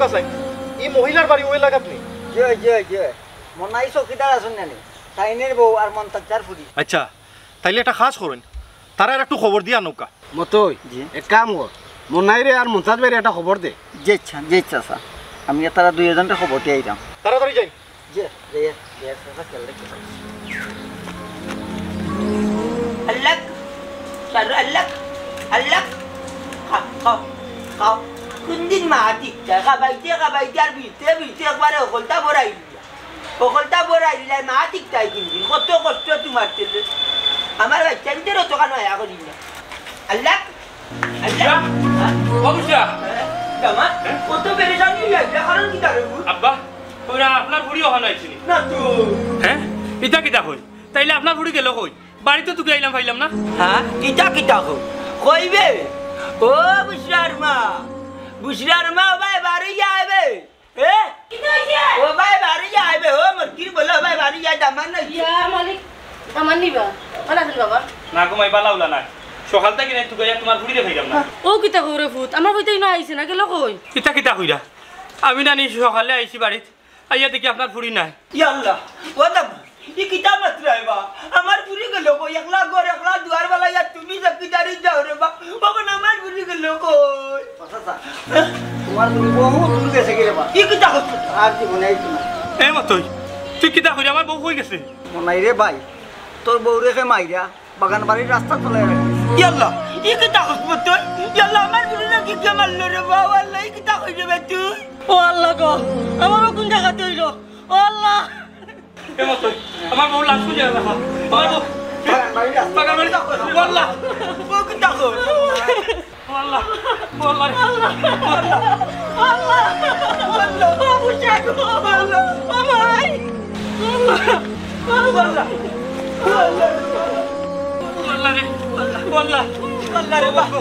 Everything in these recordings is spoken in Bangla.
হোক আছে এই মহিলার বাড়ি ওই লাগাত নি জয় জয় জয় মনাই চকিদার আছেন জানি তাইনের বউ আর মন্তাজার ফুরি আচ্ছা তাইলে একটা কাজ করেন তারা একটু খবর দিয়া নৌকা মতই এক কাম কর মনাই রে আর মন্তাজ ভাইরে একটা খবর দে যে ইচ্ছা স্যার আমি তারা দুইজনটা খবর দিয়ে আইতাম তাড়াতাড়ি যাই যে আল্লাহ সারু আল্লাহ আল্লাহ খাও কুন্দিন মাটি খাবাইতে আর বিতে একবারে ওকলটা বড়াই দিলাই মাটি তাই কিনদিন কত কষ্ট তোমার তেলে আমার বাচ্চাদেরও তো কেন আয়া করি না আল্লাহ আল্লাহ বাবুশা জামা কত পেরেশানি হইয়া কারণ কি দাঁড়াবো আব্বা ওরা আপনার বুড়ি ওখানে আইছিনি না তো হ্যাঁ কিতা কই তাইলে আপনার বুড়ি গেল কই বাড়িতে তুই আইলাম পাইলাম না হ্যাঁ কিতা কইবে ও বুশরার মা ভাই বাড়ি যাবে এ ও ভাই বাড়ি যাবে ও মরকির বলো ভাই বাড়ি যাই দামান না ইয়া মালিক আমার নিবা ভালো আছেন বাবা না ঘুমাই বালাউলা না সকাল থেকে নাই তুই তোমার বুড়ি রে পাইলাম না ও কিতা করে ফুট আমার কইতেই না আইছে না গেল কই কিতা কইরা আমি না নি সকালে আইছি বাড়িতে আইয়া দেখি আপনার বুড়ি নাই ইয়া আল্লাহ ও দাম ই কিতা মাত্রাইবা আমার বুড়ি গেল কই একলা ঘর একলা দুয়ার वाला ইয়া তুমি জকিদারি যাও রে বা ওখন আমার বুড়ি গেল কই আচ্ছা তোমার বুড়ি বহু দূর গেছে কি রে বা ই কিতা হচ্ছে আর কি মনে আইছ না এ মতই তুই কিতা কইরা আমার বউ কই গেছে মনাই রে ভাই তোর বউ রেখে মাইরা বাগান বাড়ির রাস্তা চলে রে ইয়া আল্লাহ ই কিতা হচ্ছে তুই ইয়া আল্লাহ আমার বুড়ি নাকি কে মারলো রে বা আল্লাহ ই কিতা কইরে বে তুই ও আল্লাহ গো আমার কোন জায়গাতে হইলো ও আল্লাহ এ মতই আমার বউ লাশ খুঁজে রাখা আমার বউ বাগান বাড়ি আল্লাহ ও কিতা কই আল্লাহ আল্লাহ আল্লাহ বাবু জাগো আল্লাহ আমাই আল্লাহ আল্লাহ রে আল্লাহ আল্লাহ রে বাবু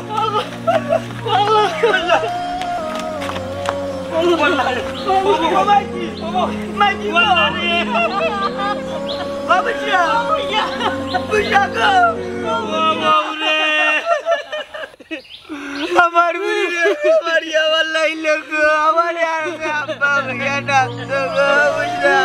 আল্লাহ আমার মারিয়া বললাই লোক আমার আব্বা ভাইয়া ডাকতো গো বুঝা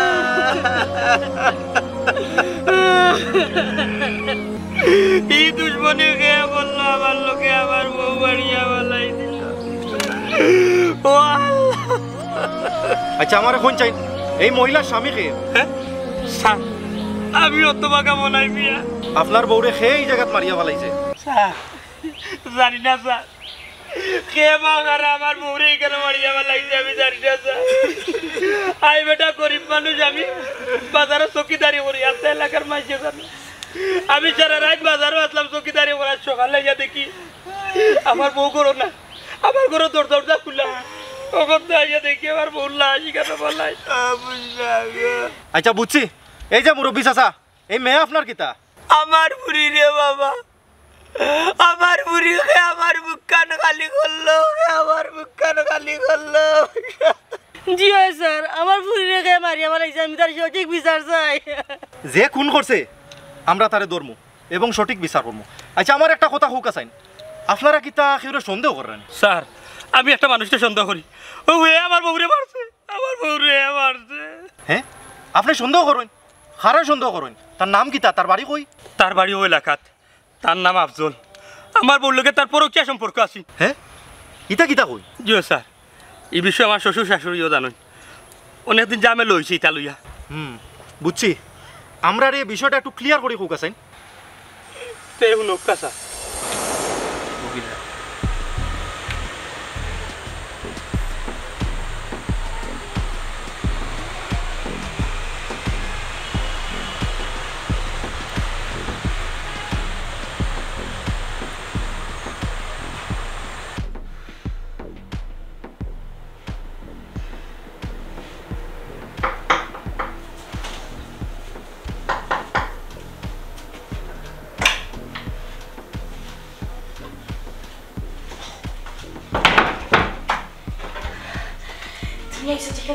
এই দুশ্মনে কে বললো আমার লোকে আমার বউ মারিয়া বললাই দিল ও আচ্ছা আমার এখন চাই এই মহিলার স্বামী কে স্যার আমি অত বাঁকা মনাই মিয়া আপনার বউরে খেয়ে এই জায়গাত মারিয়া ফেলাইছে স্যার জানি না স্যার কে বাগার আমার বউরে এখানে মারিয়া ফেলাইছে আমি জানি না স্যার আই বেটা গরিব মানুষ আমি বাজারে চকিদারি করি আস্তে এলাকার মাঝে জানি আমি সারা রাত বাজারও আসলাম চকিদারি করার সকালে গিয়ে দেখি আমার বউ করো না আমার ঘরে দরজা খুললাম দেখি আমার বউ লাশ এখানে বলাই আচ্ছা বুঝছি এই যে মুরব্বী চাচা এই মেয়ে আপনার কিতা আমার বুড়ি রে বাবা আমার বুড়ি আমার মুখখান খালি করলো আমার মুখখান খালি করলো জি হয় স্যার আমার বুড়ি রেখে মারিয়া মারাইছে আমি তার সঠিক বিচার চাই যে খুন করছে আমরা তারে ধরবো এবং সঠিক বিচার করবো আচ্ছা আমার একটা কথা হোক আছেন আপনারা কিতা কেউ সন্দেহ করেন স্যার আমি একটা মানুষকে সন্দেহ করি ও আমার বউরে মারছে আমার বউরে মারছে হ্যাঁ আপনি সন্দেহ করেন কারা সন্দেহ করেন তার নাম কিতা তার বাড়ি কই তার বাড়ি ওই এলাকাত তার নাম আফজল আমার বউর লোকে তার পরকীয়া সম্পর্ক আছে হ্যাঁ ইতা কিতা কই জি স্যার এই বিষয়ে আমার শ্বশুর শাশুড়িও জানেন অনেকদিন জামে লইছি ইতা লইয়া বুঝছি আমরা এই বিষয়টা একটু ক্লিয়ার করে হোক আছেন তে হুনক কাসা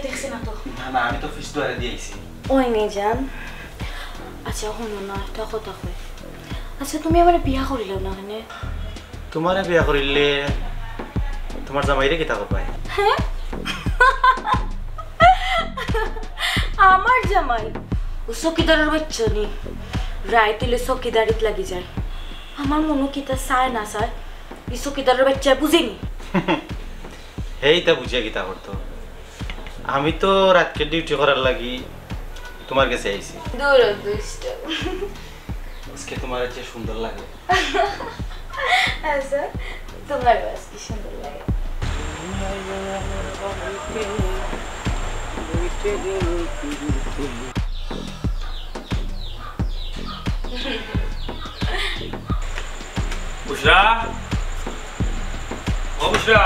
দেখছে না তো না আমি তো ফিস ধরে দিয়েছি ওই নেই যান আচ্ছা শুনো না একটা কথা কই আচ্ছা তুমি আমার বিয়া করিল না কেন তোমারে বিয়া করিলে তোমার জামাইরে কিতা করবাই হ্যাঁ আমার জামাই ও চকিদারের বাচ্চা নি রাইতেলে চকিদারিত লাগি যায় আমার মনে কি তা চায় না চায় এই চকিদারের বাচ্চা বুঝিনি এইটা বুঝিয়া গীতা করতো আমি তো রাতকে ডিউটি করার লাগি তোমার কাছে আইছি দূর দুষ্ট আজকে তোমার যে সুন্দর লাগে আচ্ছা তোমার বাস কি সুন্দর লাগে বুশরা ও বুশরা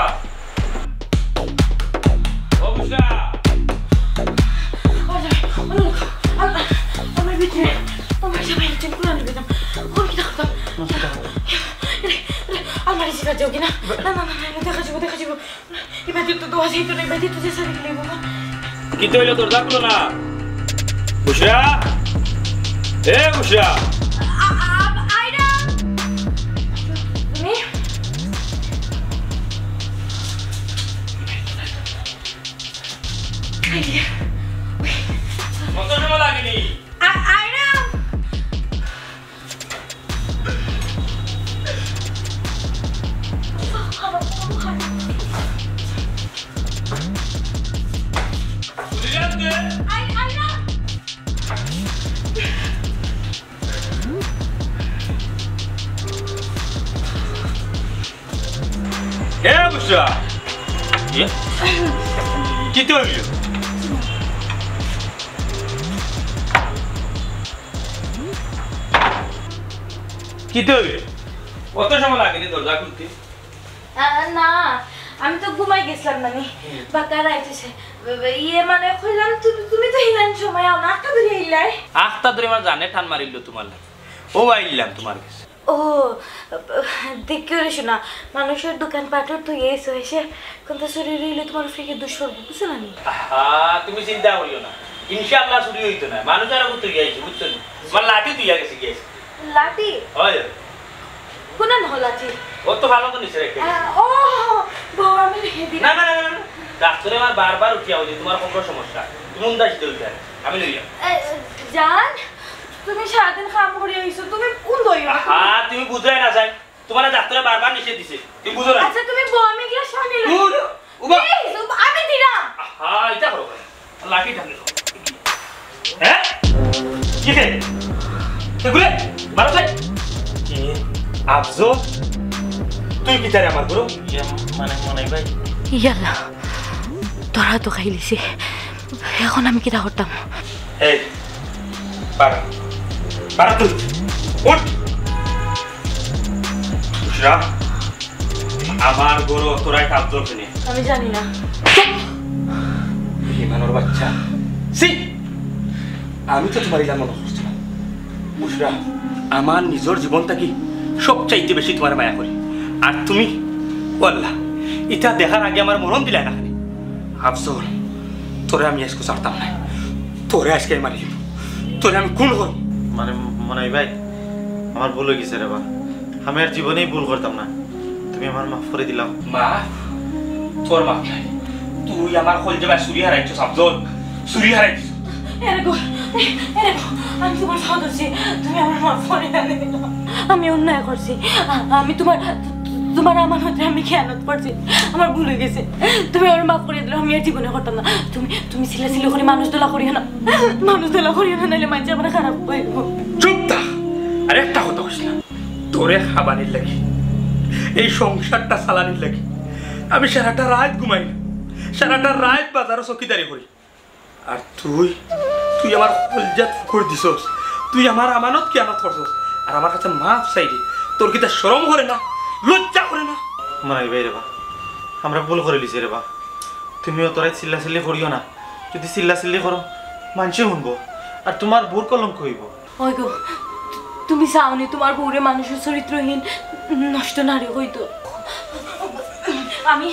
ও বুশরা আমার ভিতরে আমার জামাই একজন কোরআন দিলাম ওর কি দেখতাম আমার জিবা যাও কিনা না না না দেখা যাব এবার তো দোয়া যাইতো না এবার তো যেসা লিখলে বাবা কি তো হইলো দরজা খুলো না বুশরা এ বুশরা আইরা তুমি কত সময় লাগেনি আইরা এ বুশরা কি তো হইলো কি তো হইলো কত সময় লাগেনি দরজা খুলতে না আমি তো ঘুমাই গেছিলাম মানে বাকা রাইতেছে ইয়ে মানে কইলাম তুমি তো হিলান সময় আও নাটকা ধরে হিলাই আখতা ধরে আমার জানে ঠান মারিল তোমার লাগে ও আইলাম তোমার কাছে ও দেখে রে শোনা মানুষের দোকান পাটর তো এসে এসে কিন্তু শরীর রইলে তোমার ফ্রিকে দুঃসর বুঝছো না তুমি চিন্তা করিও না ইনশাআল্লাহ চুরি হইতো না মানুষ আর ঘুরতে গিয়েছে বুঝছো না আমার লাঠি তুইয়া গেছে গিয়েছে লাঠি হয় কোন লাঠি ও তো ভালো তো নিচে রেখে ও বউ আমি রেখে দিই না না না না ডাক্তারে আমার বারবার উঠিয়া হইছে তোমার কোন সমস্যা তুমি উন্দাস দিতে আমি লইয়া জান তুমি সারাদিন কাম করে আইছো তুমি কোন দইও হ্যাঁ তুমি বুঝাই না যাই তোমার ডাক্তারে বারবার নিষেধ দিছে তুমি বুঝো না আচ্ছা তুমি বউ আমি গ্লাস পানি লই উবা আমি দিলাম হ্যাঁ এটা করো লাঠি ঢালে হ্যাঁ কি হে এগুলে মারো যাই কি আফজল তুই কি তারে আমার গুরু মানে মনে ভাই ইয়াল্লা তোরা তো খাইলিছে এখন আমি কিটা করতাম এই পারা পারা তুই উঠ বুশরা আমার গুরু তোরাই আফজল কিনে আমি জানি না বিমানের বাচ্চা সি আমি তো তোমার ইলাম মনে করছিলাম বুশরা আমার নিজের জীবনটা কি সবচাইতে বেশি তোমার মায়া করি আর তুমি বললা এটা দেখার আগে আমার মরণ দিলাই না আফজল তোরে আমি আজকে ছাড়তাম না তোরে আজকে মারি দিব তোরে আমি খুন করব মানে মনাই ভাই আমার ভুল হয়ে গেছে রে বা আমি আর জীবনেই ভুল করতাম না তুমি আমার মাফ করে দিলাম মা তোর মাপ নাই তুই আমার খোল যাবা চুরি হারাইছিস আফজল চুরি হারাইছিস আমি তোমার সদস্য তুমি আমার মাফ করে দাও আমি অন্যায় করছি আমি তোমার আমার হতে আমি খেয়ানত করছি আমার ভুল হয়ে গেছে তুমি আমার মাফ করে দিলে আমি আর জীবনে করতাম না তুমি সিলা করে মানুষ দোলা করিও না নাইলে মাঝে আমার খারাপ হইব চুপ থাক আর একটা কথা কইস না তোরে খাবানির লাগি এই সংসারটা চালানির লাগি আমি সারাটা রাত ঘুমাই না সারাটা রাত বাজারে চকিদারি করি আর তুই আমার কলজাত ফুকুর দিছস তুই আমার আমানত কিয়ানত করছস আর আমার কাছে মাফ চাইলি তোর কি তা শরম করে না লজ্জা করে না মনাই ভাই রে বা আমরা ভুল করে লিছি রে বা তুমিও তোরাই চিল্লাচিল্লি করিও না যদি চিল্লাচিল্লি করো মানুষে শুনবো আর তোমার ভুর কলঙ্ক হইব ওই গো তুমি চাওনি তোমার বউরে মানুষের চরিত্রহীন নষ্ট নারী হইতো আমি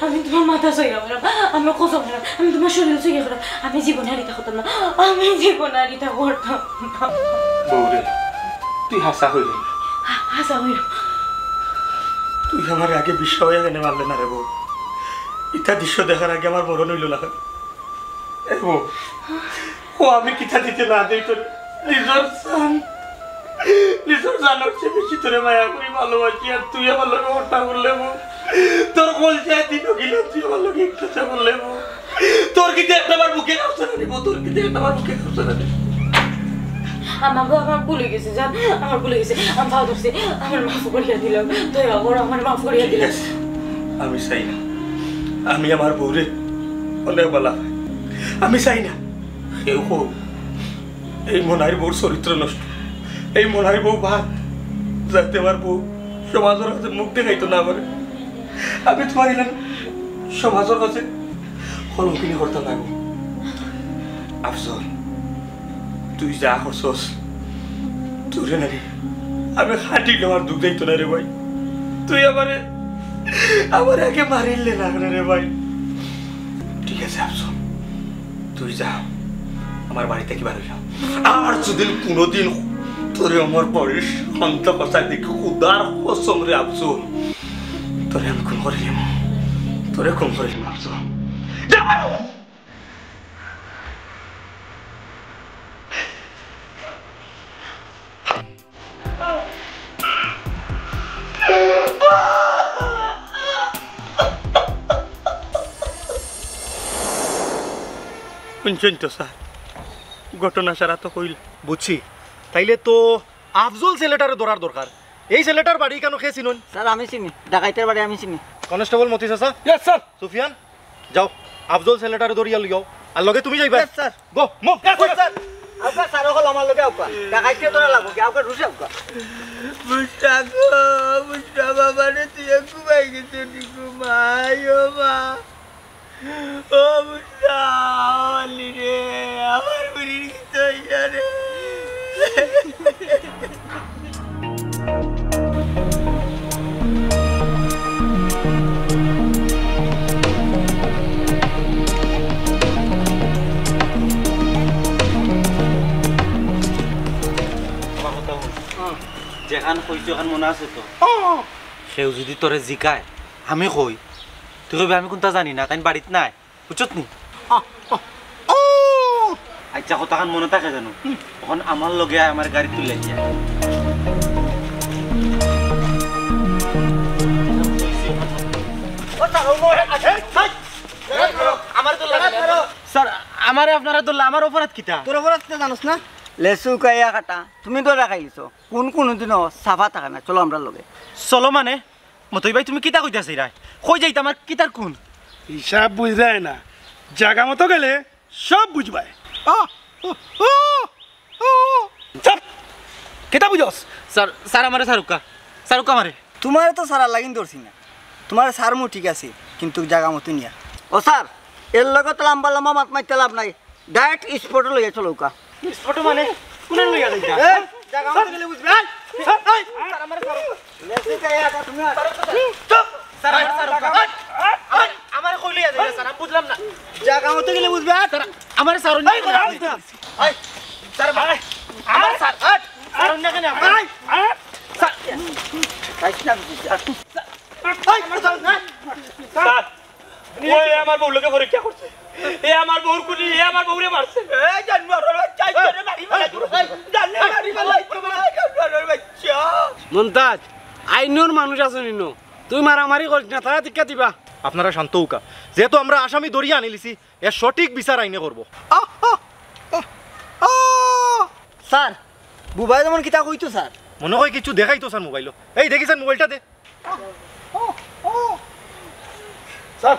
আমি তোমার মাথা সইয়া গেলাম আমি কসম গেলাম আমি তোমার শরীর সইয়া গেলাম আমি জীবনে আর এটা করতাম না আমি জীবনে আর এটা করতাম বউরে তুই হাসা হইলি হাসা হইল তুই আমার আগে বিশ্বাস হয়ে গেলে মারলে না রে বউ ইটা দৃশ্য দেখার আগে আমার মরণ হইল না ও আমি কিতা দিতে না দিই তোর নিজের জানোর চেয়ে বেশি তোরে মায়া করি ভালোবাসি আর তুই আমার লোক ওটা করলে তোর বল যায় দিন গিল তুই আমার লোক একটা করলে তোর কিন্তু একটা বার বুকে কাপছে না দিব তোর কিন্তু একটা বার বুকে কাপছে না আমার ভুলে গেছে জান আমার ভুলে গেছে আমি ভালো করছি আমার মাফ করিয়া দিলাম দয়া করে আমার মাফ করিয়া দিলাম আমি চাই না আমি আমার বউরে অনেক বলা আমি চাই না কেউ হোক এই মনার বউর চরিত্র নষ্ট এই মনার বউ ভাত যাতে আমার বউ সমাজের কাছে মুখ দেখাইতো না পারে আমি তোমার এলাম সমাজের কাছে কলঙ্কিনী করতে লাগবো আফজল তুই যা করছস তোরে না রে আমি হাঁটিলে আমার দুঃখ যাইতো না রে ভাই তুই আমার আগে মারিলে না রে ভাই ঠিক আছে আফজল তুই যা আমার বাড়িতে কি বাড়ি যাও আর যদি কোনোদিন তোরে আমার পরে শান্ত কথা দেখি উদার কসম রে আফজল তোরে আমি খুন করে নিব তোরে খুন করে নিব আফজল শুনছেন তো স্যার ঘটনা সারা তো কইল বুঝছি তাইলে তো আফজল ছেলেটারে ধরার দরকার এই ছেলেটার বাড়ি কেন খেয়ে চিনুন স্যার আমি চিনি ডাকাইতের বাড়ি আমি চিনি কনস্টেবল মতি চাচা ইয়েস স্যার সুফিয়ান যাও আফজল ছেলেটারে ধরিয়া লিয়াও আর লগে তুমি যাইবা স্যার গো মো স্যার আপা স্যার হল আমার লগে আপা ডাকাইতে তোরা লাগবো কি আপা রুসে আপা মুস্তা বাবা রে তুই ঘুমাই গেছে ঘুমাই ও মা ও মুস্তা আলি রে আমার বুড়ির কি তো রে যেখান কইছো এখান মনে আছে তো সেও যদি তোরে জিকায় আমি কই তুই কইবি আমি কোনটা জানি না তাই বাড়িত নাই বুঝছত নি আচ্ছা কথাখান মনে থাকে জানো তখন আমার লগে আমার গাড়ি তুলে যায় স্যার আমারে আপনারা তো আমার অপরাধ কিটা তোর অপরাধ কি জানোস না লেসু কাইয়া কাটা তুমি তো দেখাইছো কোন দিনও সাফা থাকে না চলো আমরা লগে চলো মানে মতই ভাই তুমি কিতা কইতাছি রাই কই যাইতা আমার কিতার কোন হিসাব বুঝায় না জায়গা মতো গেলে সব বুঝবাই কেটা বুঝস স্যার স্যার আমারে সারুকা মারে তোমার তো সারা লাগিন ধরছি না তোমার সার মু ঠিক আছে কিন্তু জায়গা মতো নিয়া ও স্যার এর লগত লম্বা লম্বা মাত মারতে লাভ নাই ডাইরেক্ট স্পটে লইয়া চলো কা ফটো মানে কোনে লইয়া যাইতা জায়গা মতো গেলে বুঝবে স্যার আমারে সারো লেসু কাইয়া কাটা তুমি চুপ স্যার সারুকা আমারে কই লইয়া যাইতা স্যার আমি বুঝলাম না জায়গা মতো গেলে বুঝবে স্যার আমারে সারুন এই স্যার ভাই আমার স্যার সারুন না কেন স্যার কাইছনা স্যার ওই আমার বউ লোকে পরীক্ষা করছে এ আমার বউর কুলি এ আমার বউরে মারছে এই জানোয়ারের বাচ্চা ইতরে মারি ফেলাই জানোয়ার মারি ফেলাই জানোয়ারের বাচ্চা মন্তাজ আইনোর মানুষ আছে নিনো তুই মারামারি করিস না তারা টিকা দিবা আপনারা শান্ত হোকা যেহেতু আমরা আসামি ধরিয়া আনিলিছি এর সঠিক বিচার আইনে করব স্যার বুবাই যেমন কিতা কইতো স্যার মনে হয় কিছু দেখাইতো স্যার মোবাইল এই দেখিছেন মোবাইলটা দে স্যার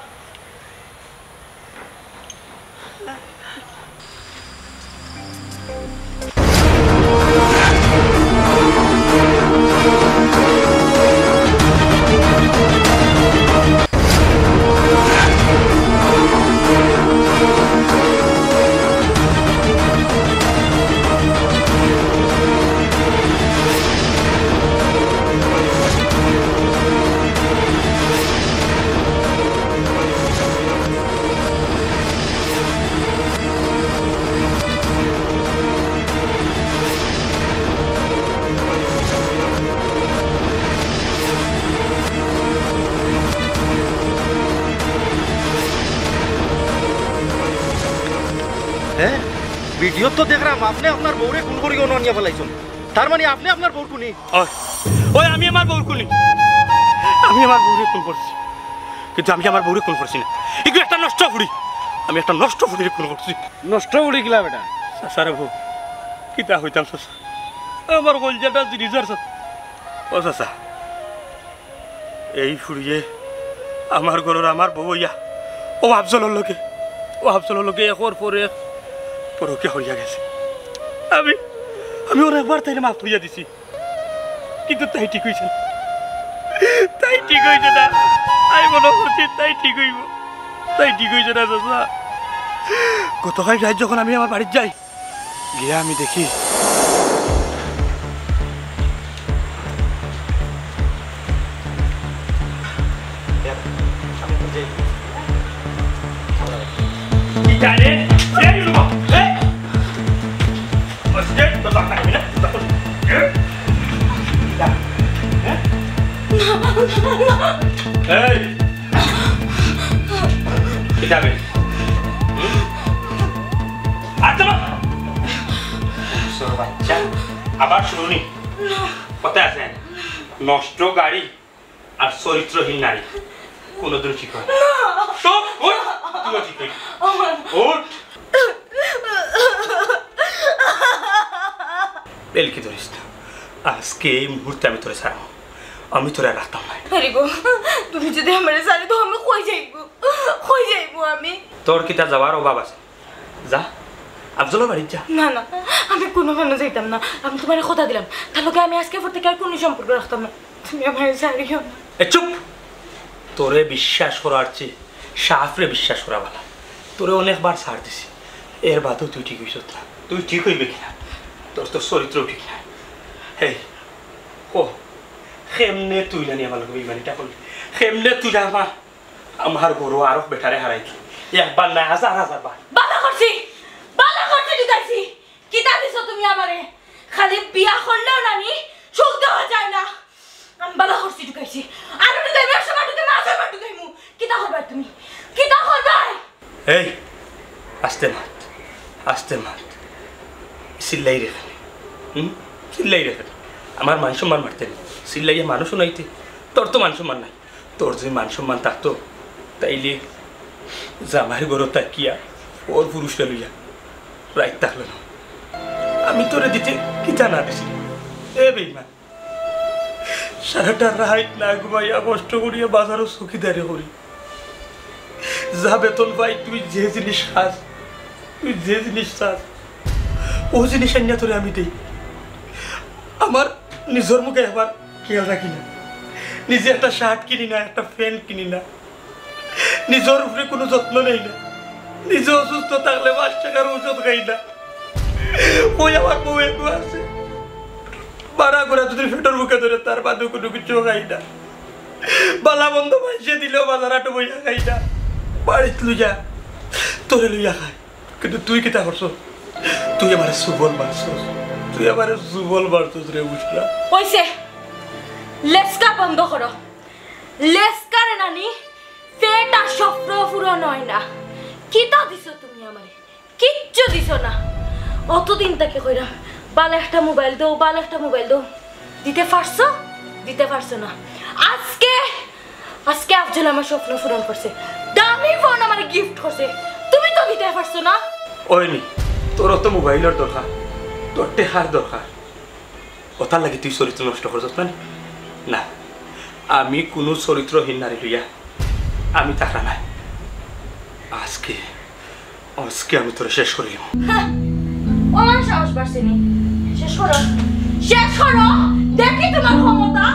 ভিডিও তো দেখলাম আপনি আপনার বউরে খুন করি অনিয়া ফেলাইছেন তার মানে আপনি আপনার বউর খুনি ওই আমি আমার বউর খুনি আমি আমার বউরে খুন করছি কিন্তু আমি আমার বউরে খুন করছি না এগুলো একটা নষ্ট ফুড়ি আমি একটা নষ্ট ফুড়ির খুন করছি নষ্ট উড়ি গেলা বেটা সারা বউ কিতা হইতাম চাচা আমার কলজাটা জিনিসের ও চাচা এই ফুড়িয়ে আমার ঘরের আমার বউ ইয়া ও আফজলের লোকে একর পরে এক পরকে হইয়া গেছে আমি অনেকবার তাই মাফ করিয়া দিছি কিন্তু তাই ঠিক হয়েছে না আমি মনে করছি তাই ঠিক হইব না চাচা গতকাল রাত যখন আমি আমার বাড়িতে যাই গিয়ে আমি দেখি আবার শুনুনি কথা আছে নষ্ট গাড়ি আর চরিত্রহীন নারী কোনদিন ঠিক হয় বেলকি ধরিস না আজকে এই মুহূর্তে আমি তোরে ছাড়াবো আমি তোরে রাখতাম না তুমি যদি আমার সারি তো আমি কই যাইবো আমি তোর কি তা যাওয়ার অভাব আছে যা আফজলের বাড়ি যা না না আমি কোনোখানে যাইতাম না আমি তোমার কথা দিলাম তার লোকে আমি আজকে পর থেকে আর কোনো সম্পর্ক রাখতাম না তুমি আমার সারিও না চুপ তোরে বিশ্বাস করার চেয়ে সাফরে বিশ্বাস করা ভালো তোরে অনেকবার ছাড় দিছি এর বাদেও তুই ঠিক হইস না তুই ঠিক হইবে কিনা তোর তোর চরিত্রও ঠিক না হেই ও কেমনে তুই জানি আমার লোক বিমানিটা করলি কেমনে তুই আমার গরু আরো বেটারে হারাইলি একবার না হাজার বার বাধা করছি ঢুকাইছি কি তা দিছো তুমি আমারে খালি বিয়া করলেও নানি সুখ দেওয়া যায় না আমি বাধা করছি ঢুকাইছি আর ঢুকাইবে সময় ঢুকে না আসবে ঢুকাইমু কি তা করবে তুমি কি তা করবে এই আস্তে মাত সিল্লাই রেখে সিল্লাই রেখে আমার মান সম্মান মারতে নেই সিল্লাইয়ে মানুষও নাইতে তোর তো মান সম্মান নাই তোর যদি মান সম্মান থাকতো তাইলে জামাই গরো তাকিয়া ওর পুরুষটা লইয়া রাইট থাকলো না আমি তোরে দিতে কি জানা দিছি এ বেইমান সারাটা রাইট না ঘুমাইয়া কষ্ট করিয়া বাজারও চকিদারি করি যা বেতন পাই তুই যে জিনিস খাস ও জিনিস আনিয়া তোরে আমি দিই আমার নিজের মুখে আবার খেয়াল রাখি না নিজে একটা শার্ট কিনি না একটা প্যান্ট কিনি না নিজের উপরে কোনো যত্ন নেই না নিজে অসুস্থ থাকলে 5 টাকার ওষুধ খাই না ওই আমার বউ একটু আছে বাড়া করে যদি ফেটোর মুখে ধরে তার বাদে কোনো কিছু খাই না বালা বন্ধ মাইসে দিলেও বাজার আটো বইয়া খাই না বাড়িত লুইয়া তোরে লইয়া খাই কিন্তু তুই কিতা করছ তুই আমার সুবল মারছস রে বুঝলা হইছে লেসকা বন্ধ করো লেসকারে নানি পেটা স্বপ্ন পূরণ হয় না কিতা দিছো তুমি আমারে কিচ্ছু দিছো না অতদিন থেকে কইরা বাল একটা মোবাইল দাও দিতে পারছো না আজকে আফজল আমার স্বপ্ন পূরণ করছে দামি ফোন আমারে গিফট করছে তুমি তো দিতে পারছো না ওইনি তোর তো মোবাইলের দরকার তোর টেহার দরকার ওটার লাগি তুই চরিত্র নষ্ট করছিস না আমি কোনো চরিত্রহীন নারী লইয়া আমি তাকরা নাই আজকে আমি তোরে শেষ করিলাম আমার সাহস বাড়ছেনি শেষ করো দেখি তোমার ক্ষমতা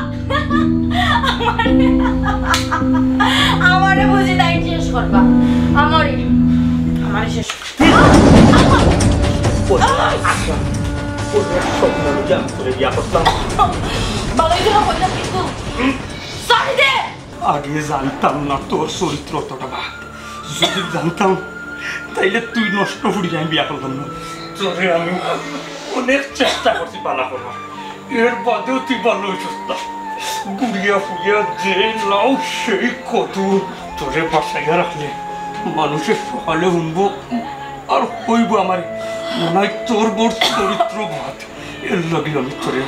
আমারে বুঝি তাই শেষ করবা আমারে শেষ আগে জানতাম না তোর চরিত্র অতটা বা যদি জানতাম তাইলে তুই নষ্ট করি আমি বিয়া করতাম না তোরে আমি অনেক চেষ্টা করছি পালা করবার এর বাদেও তুই ভালো হইছিস না গুড়িয়া ফুড়িয়া যে লাও সেই কত তোরে বাসাইয়া রাখলে মানুষের সকালে শুনবো আর হইব আমার মনে তোর বোর চরিত্র ভাত এর লগে আমি তোরে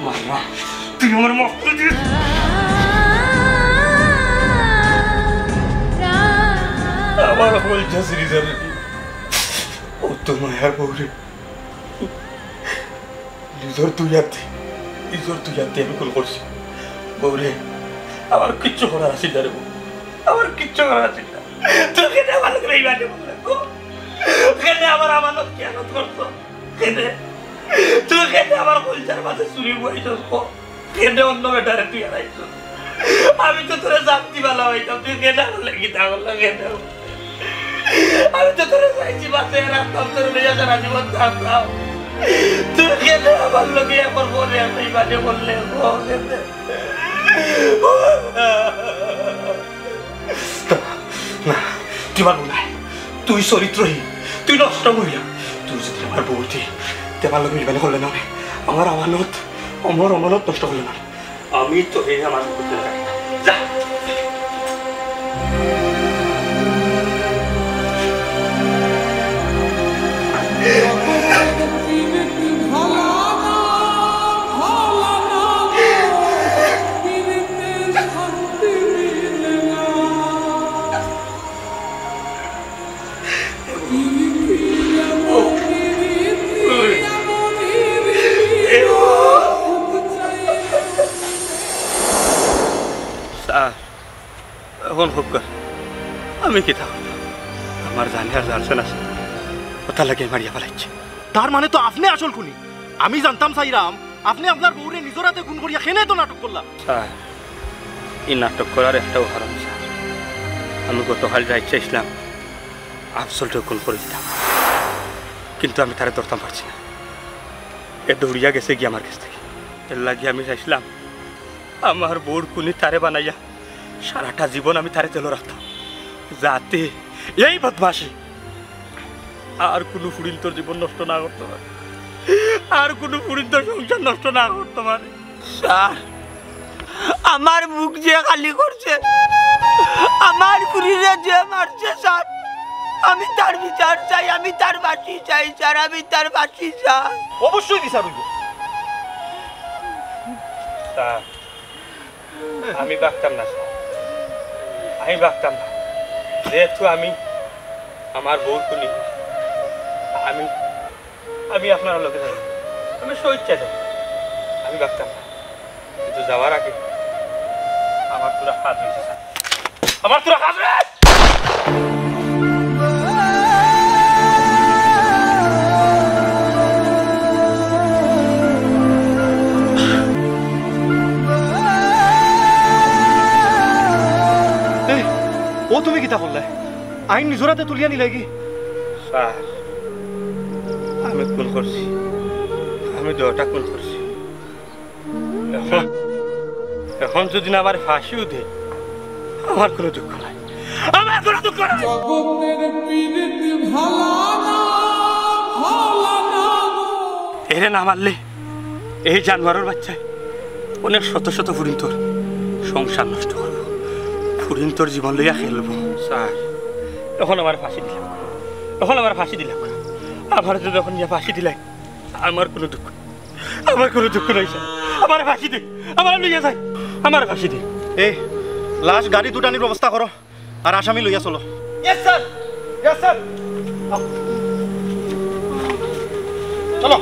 মারবা তুই আমার মক্ত দিয়ে আমার হল জাসিরি জানি ও তো মায়ার বউরে নিজর তুই আতে আমি কল করছি বউরে আমার কিচ্ছু করার আছে না রে আমার কিচ্ছু করার আছে না তোকে না ভালো করে এই বাড়ি বলে কেন আমার আমানত কেন করছো কেন তুই কেন আমার কলচার মাঝে চুরি বইছস কেন অন্য বেটারে তুই আইছস আমি তো তোরে জানতি ভালো হইতাম তুই কেন বলে গীতা বললা কেন আমি তো তোরে চাইছি বাসে রাখতাম তোর নিয়ে সারা জীবন থাকতাম তুই কেন আমার লোকে আমার বলে এই বাড়ি বললে না তুই মানব না তুই চরিত্রহীন তুই নষ্ট মহিলা তুই যদি আমার বউটি তেমার লোক মিলবানি করলে না আমার আমানত নষ্ট করলে না আমি তো এই আমার করতে রাখি যা এখন হোক আমি কি থাকব আমার জানি আর জানছেন আছে কথা লাগে মারিয়া ফেলাইছে তার মানে তো আপনি আসল খুনি আমি জানতাম সাইরাম আপনি আপনার বউরে নিজের হাতে খুন করিয়া খেনে তো নাটক করলাম স্যার এই নাটক করার একটা উদাহরণ স্যার আমি গতকাল রাইট চাইছিলাম আফজলটা খুন করে দিতাম কিন্তু আমি তারে ধরতাম পারছি না এ দৌড়িয়া গেছে গিয়ে আমার কাছ থেকে এর লাগে আমি চাইছিলাম আমার বউর খুনি তারে বানাইয়া সারাটা জীবন আমি তারে তেল রাখতাম যাতে এই বদমাশি আর কোনো ফুড়িন তোর জীবন নষ্ট না করতে পারে আর কোনো ফুড়িন তোর সংসার নষ্ট না করতে পারে স্যার আমার মুখ যে খালি করছে আমার পুরীরে যে মারছে স্যার আমি তার বিচার চাই আমি তার বাঁচি চাই স্যার আমি তার বাঁচি চাই অবশ্যই বিচার হইব স্যার আমি বাঁচতাম না স্যার আমি বাঁচতাম না যেহেতু আমি আমার বউর খুনি আমি আমি আপনার লোকে যাই আমি স্বেচ্ছা যাই আমি বাঁচতাম না কিন্তু যাওয়ার আগে আমার তোরা হাত হয়েছে স্যার আমার তোরা হাত ও তুমি কিতা করলে আইন নিজের হাতে তুলিয়া নিলে কি স্যার আমি খুন করছি আমি দেহটা খুন করছি এখন যদি না আমার ফাঁসিও দে আমার কোনো দুঃখ নাই আমার কোনো দুঃখ নাই এরে না মারলে এই জানোয়ারের বাচ্চায় অনেক শত শত ফুরিন তোর সংসার নষ্ট করবো ফুরিন তোর জীবন লইয়া খেলবো স্যার এখন আমার ফাঁসি দিলাম আমার যদি যখন ফাঁসি দিলাই আমার কোনো দুঃখ নাই স্যার আমার ফাঁসি দে আমার লইয়া যাই আমার ফাঁসি দে এই লাশ গাড়ি দুটানির ব্যবস্থা করো আর আসামি লইয়া চলো ইয়েস স্যার চলো